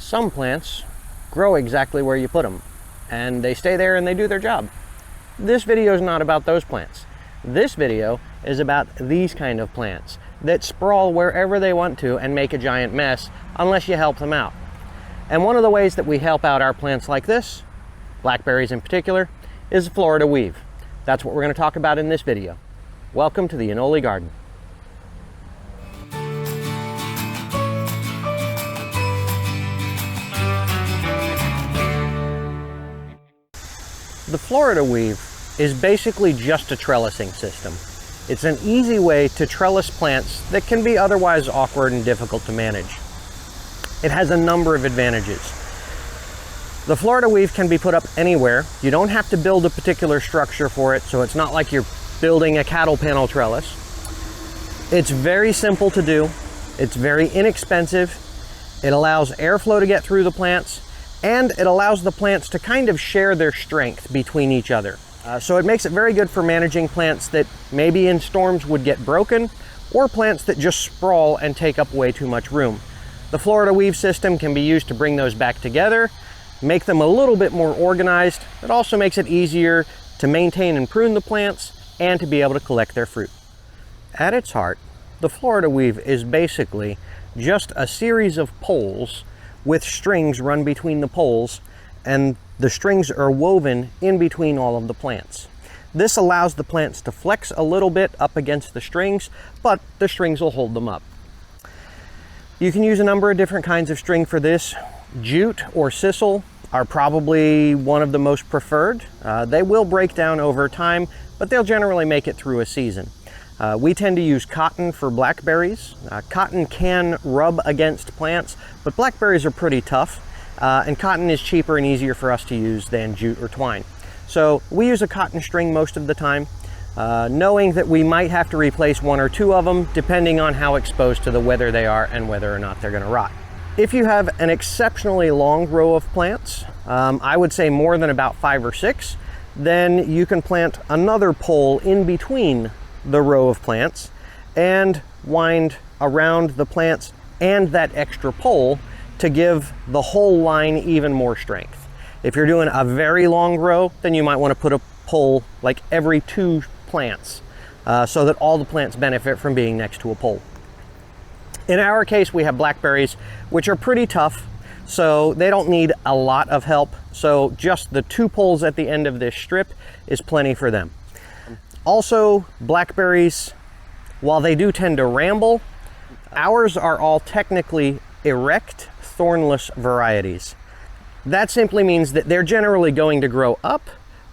Some plants grow exactly where you put them, and they stay there and they do their job. This video is not about those plants. This video is about these kind of plants that sprawl wherever they want to and make a giant mess unless you help them out. And one of the ways that we help out our plants like this, blackberries in particular, is Florida weave. That's what we're going to talk about in this video. Welcome to the Anole Garden. The Florida weave is basically just a trellising system. It's an easy way to trellis plants that can be otherwise awkward and difficult to manage. It has a number of advantages. The Florida weave can be put up anywhere. You don't have to build a particular structure for it, so it's not like you're building a cattle panel trellis. It's very simple to do. It's very inexpensive. It allows airflow to get through the plants, and it allows the plants to kind of share their strength between each other. So it makes it very good for managing plants that maybe in storms would get broken, or plants that just sprawl and take up way too much room. The Florida weave system can be used to bring those back together, make them a little bit more organized. It also makes it easier to maintain and prune the plants and to be able to collect their fruit. At its heart, the Florida weave is basically just a series of poles with strings run between the poles, and the strings are woven in between all of the plants. This allows the plants to flex a little bit up against the strings, but the strings will hold them up. You can use a number of different kinds of string for this. Jute or sisal are probably one of the most preferred. They will break down over time, but they'll generally make it through a season. We tend to use cotton for blackberries. Cotton can rub against plants, but blackberries are pretty tough, and cotton is cheaper and easier for us to use than jute or twine. So we use a cotton string most of the time, knowing that we might have to replace one or two of them depending on how exposed to the weather they are and whether or not they're going to rot. If you have an exceptionally long row of plants, I would say more than about 5 or 6, then you can plant another pole in between the row of plants and wind around the plants and that extra pole to give the whole line even more strength. If you're doing a very long row, then you might want to put a pole like every 2 plants so that all the plants benefit from being next to a pole. In our case, we have blackberries, which are pretty tough, so they don't need a lot of help. So just the 2 poles at the end of this strip is plenty for them. Also, blackberries, while they do tend to ramble, ours are all technically erect, thornless varieties. That simply means that they're generally going to grow up,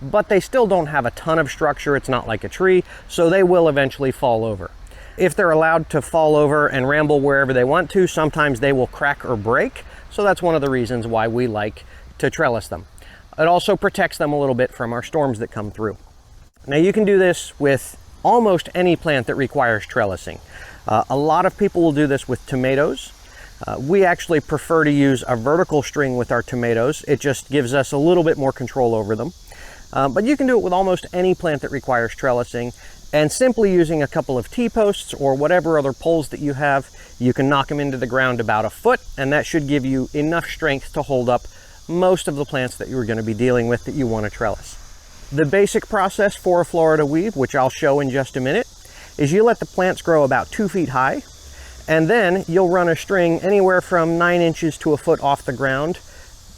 but they still don't have a ton of structure. It's not like a tree, so they will eventually fall over. If they're allowed to fall over and ramble wherever they want to, sometimes they will crack or break, so that's one of the reasons why we like to trellis them. It also protects them a little bit from our storms that come through. Now you can do this with almost any plant that requires trellising. A lot of people will do this with tomatoes. We actually prefer to use a vertical string with our tomatoes. It just gives us a little bit more control over them. But you can do it with almost any plant that requires trellising, and simply using a couple of T-posts or whatever other poles that you have, you can knock them into the ground about 1 foot, and that should give you enough strength to hold up most of the plants that you're going to be dealing with that you want to trellis. The basic process for a Florida weave, which I'll show in just a minute, is you let the plants grow about 2 feet high, and then you'll run a string anywhere from 9 inches to 1 foot off the ground,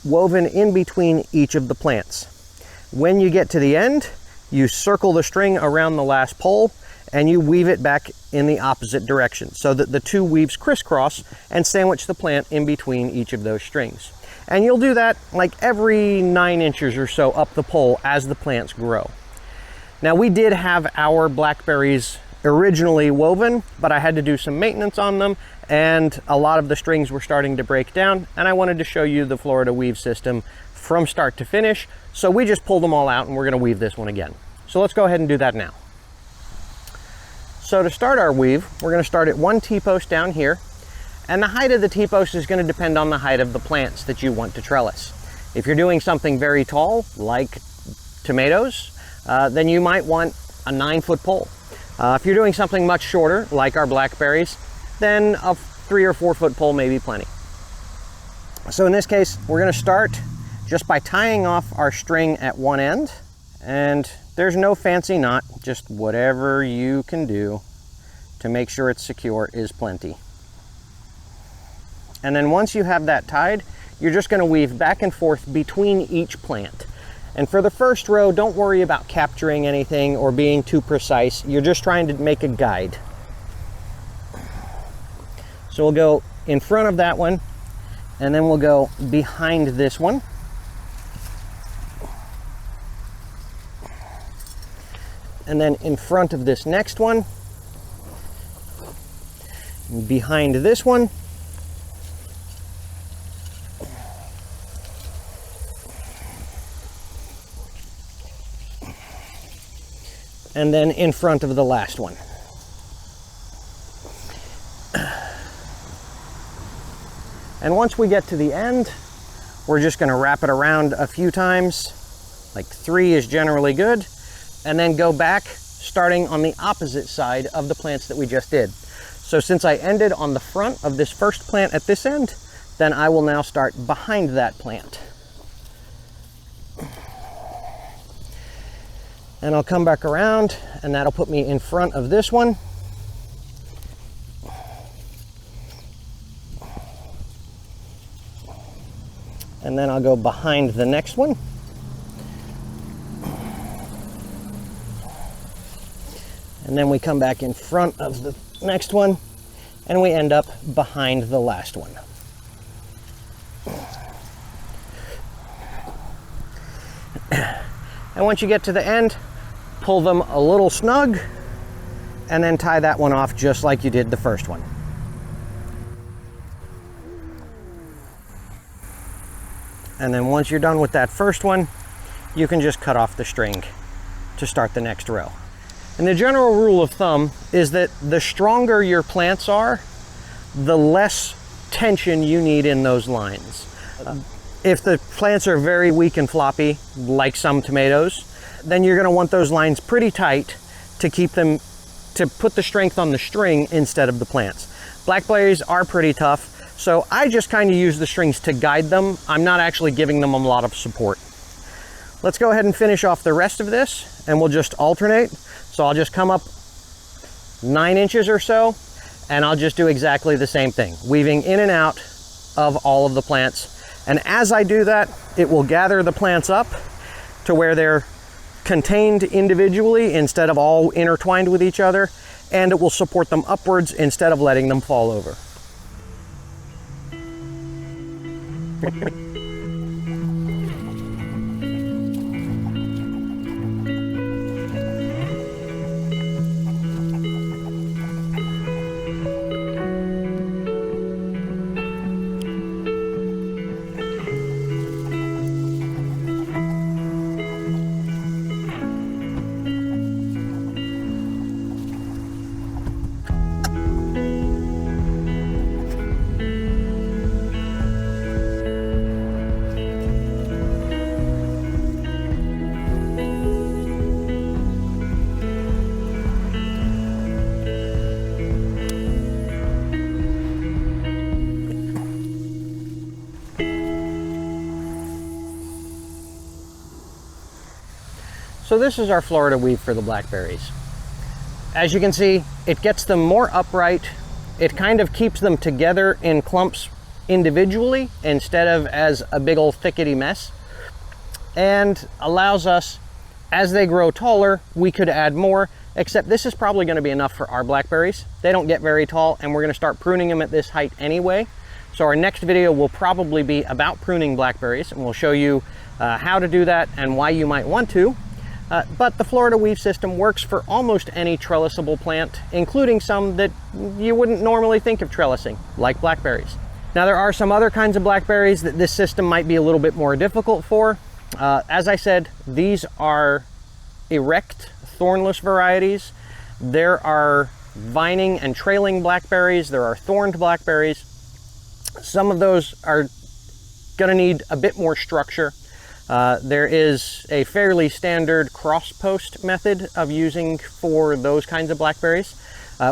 woven in between each of the plants. When you get to the end, you circle the string around the last pole, and you weave it back in the opposite direction so that the 2 weaves crisscross and sandwich the plant in between each of those strings. And you'll do that like every 9 inches or so up the pole as the plants grow. Now, we did have our blackberries originally woven, but I had to do some maintenance on them, and a lot of the strings were starting to break down, and I wanted to show you the Florida weave system from start to finish. So we just pulled them all out, and we're going to weave this one again. So let's go ahead and do that now. So to start our weave, we're going to start at 1 T-post down here. And the height of the T-post is going to depend on the height of the plants that you want to trellis. If you're doing something very tall, like tomatoes, then you might want a 9-foot pole. If you're doing something much shorter, like our blackberries, then a 3 or 4 foot pole may be plenty. So in this case, we're going to start just by tying off our string at one end, and there's no fancy knot, just whatever you can do to make sure it's secure is plenty. And then once you have that tied, you're just going to weave back and forth between each plant. And for the first row, don't worry about capturing anything or being too precise. You're just trying to make a guide. So we'll go in front of that one, and then we'll go behind this one. And then in front of this next one, behind this one, and then in front of the last one. And once we get to the end, we're just going to wrap it around a few times, like 3 is generally good, and then go back, starting on the opposite side of the plants that we just did. So since I ended on the front of this first plant at this end, then I will now start behind that plant. And I'll come back around, and that'll put me in front of this one. And then I'll go behind the next one. And then we come back in front of the next one, and we end up behind the last one. And once you get to the end, pull them a little snug, and then tie that one off just like you did the first one. And then once you're done with that first one, you can just cut off the string to start the next row. And the general rule of thumb is that the stronger your plants are, the less tension you need in those lines. If the plants are very weak and floppy, like some tomatoes, then you're going to want those lines pretty tight to keep them, to put the strength on the string instead of the plants. Blackberries are pretty tough, so I just kind of use the strings to guide them. I'm not actually giving them a lot of support. Let's go ahead and finish off the rest of this, and we'll just alternate. So I'll just come up 9 inches or so, and I'll just do exactly the same thing, weaving in and out of all of the plants. And as I do that, it will gather the plants up to where they're contained individually instead of all intertwined with each other, and it will support them upwards instead of letting them fall over. So this is our Florida weave for the blackberries. As you can see, it gets them more upright. It kind of keeps them together in clumps individually instead of as a big old thickety mess, and allows us, as they grow taller, we could add more, except this is probably going to be enough for our blackberries. They don't get very tall, and we're going to start pruning them at this height anyway. So our next video will probably be about pruning blackberries, and we'll show you how to do that and why you might want to. But the Florida weave system works for almost any trellisable plant, including some that you wouldn't normally think of trellising, like blackberries. Now there are some other kinds of blackberries that this system might be a little bit more difficult for. As I said, these are erect, thornless varieties. There are vining and trailing blackberries. There are thorned blackberries. Some of those are going to need a bit more structure. There is a fairly standard cross-post method of using for those kinds of blackberries.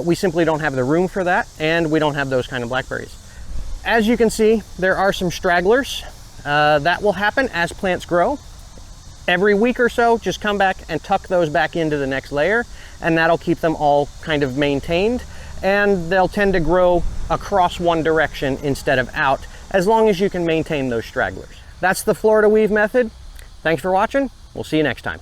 We simply don't have the room for that, and we don't have those kind of blackberries. As you can see, there are some stragglers. That will happen as plants grow. Every week or so, just come back and tuck those back into the next layer, and that'll keep them all kind of maintained, and they'll tend to grow across one direction instead of out, as long as you can maintain those stragglers. That's the Florida weave method. Thanks for watching. We'll see you next time.